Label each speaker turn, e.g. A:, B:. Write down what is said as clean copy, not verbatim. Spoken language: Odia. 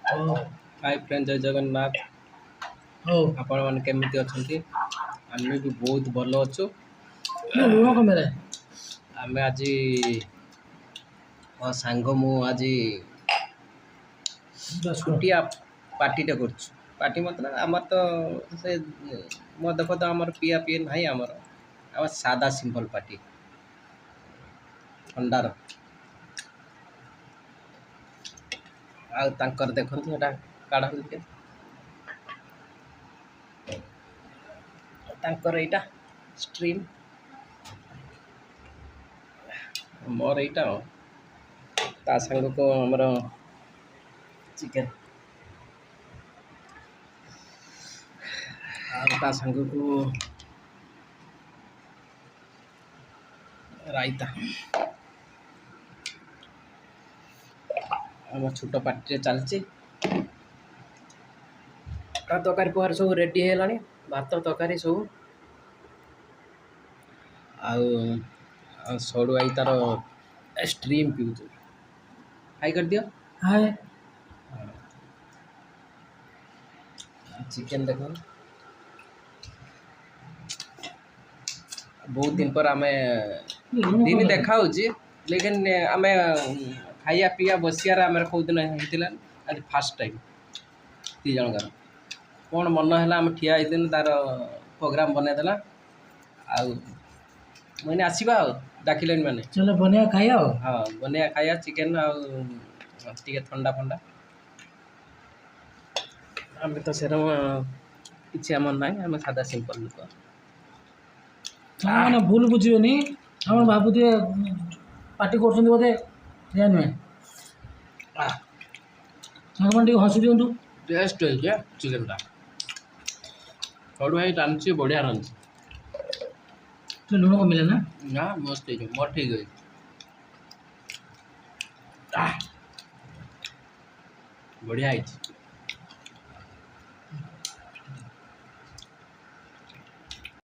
A: ହଉ
B: ହାଇ ଫ୍ରେଣ୍ଡ ଜୟ ଜଗନ୍ନାଥ।
A: ହଉ
B: ଆପଣମାନେ କେମିତି ଅଛନ୍ତି? ଆମେ ବି ବହୁତ ଭଲ ଅଛୁ।
A: ଲୁଣ କମେଇଲା
B: ଆମେ ଆଜି ମୋ ସାଙ୍ଗ ମୁଁ ଆଜି ଛୁଟିଆ ପାର୍ଟିଟେ କରୁଛୁ। ପାର୍ଟି ମତଲବ ଆମର ତ ସେ ମଦ ଫଦ ଆମର ପିଆ ପିଇ ନାହିଁ ଆମର ସାଦା ସିମ୍ପଲ ପାର୍ଟି ଥଣ୍ଡାର। ଆଉ ତାଙ୍କର ଦେଖନ୍ତୁ ଏଇଟା କାଢ଼ନ୍ତୁ ଟିକେ। ତାଙ୍କର ଏଇଟା ଷ୍ଟ୍ରିମ୍, ମୋର ଏଇଟା ତା ସାଙ୍ଗକୁ ଆମର ଚିକେନ୍, ଆଉ ତା ସାଙ୍ଗକୁ ରାଇତା। ଆମ ଛୋଟ ପାର୍ଟିରେ ଚାଲିଛି। ତରକାରୀ ପକାର ସବୁ ରେଡି ହେଇଗଲାଣି, ଭାତ ତରକାରୀ ସବୁ। ଆଉ ସଡ଼ୁ ଭାଇ ତାର ଷ୍ଟ୍ରିମ୍ ପିଉଛି। ହାଇ କରିଦିଅ।
A: ହାଏ
B: ଚିକେନ୍ ଦେଖ, ବହୁତ ଦିନ ପରେ ଆମେ ଦିନ ଦେଖା ହେଉଛି, ଲେକିନ୍ ଆମେ ଖାଇବା ପିଇବା ବସିବାରେ ଆମର କେଉଁଦିନ ହେଇଥିଲା। ଆଜି ଫାଷ୍ଟ ଟାଇମ୍ ଦୁଇ ଜଣଙ୍କର କ'ଣ ମନ ହେଲା, ଆମେ ଠିଆ ହେଇଥିଲୁ, ତାର ପ୍ରୋଗ୍ରାମ୍ ବନେଇଦେଲା। ଆଉ ମାନେ ଆସିବା ଆଉ ଡାକିଲେନି ମାନେ
A: ଚलो ବନେଇବା ଖାଇବା ଆଉ।
B: ହଁ ବନେଇବା ଖାଇବା ଚିକେନ୍ ଆଉ ଟିକେ ଥଣ୍ଡା ଫଣ୍ଡା। ଆମେ ତ ସେରମ କିଛି ଆମର ନାହିଁ, ଆମେ ସାଧା ସିମ୍ପଲ୍ ଲୋକ।
A: ମାନେ ଭୁଲ ବୁଝିବେନି, ଆପଣ ଭାବୁଥିବେ ପାର୍ଟି କରୁଛନ୍ତି ବୋଧେ, ସେଇଆ ନୁହେଁ। ସାଙ୍ଗମାନେ ଟିକେ ହସି ଦିଅନ୍ତୁ।
B: ଟେଷ୍ଟ ହେଇଛି ଚିକେନ୍ଟା। ସଡ଼ୁ ଭାଇ ରାନ୍ଧିଛି, ବଢ଼ିଆ ରାନ୍ଧିଛି।
A: ଲୁଣ କମିଲା ନା?
B: ନା ମସ୍ତ ହେଇଛି, ମୋର ଠିକ୍ ଅଛି। ବଢ଼ିଆ ହେଇଛି।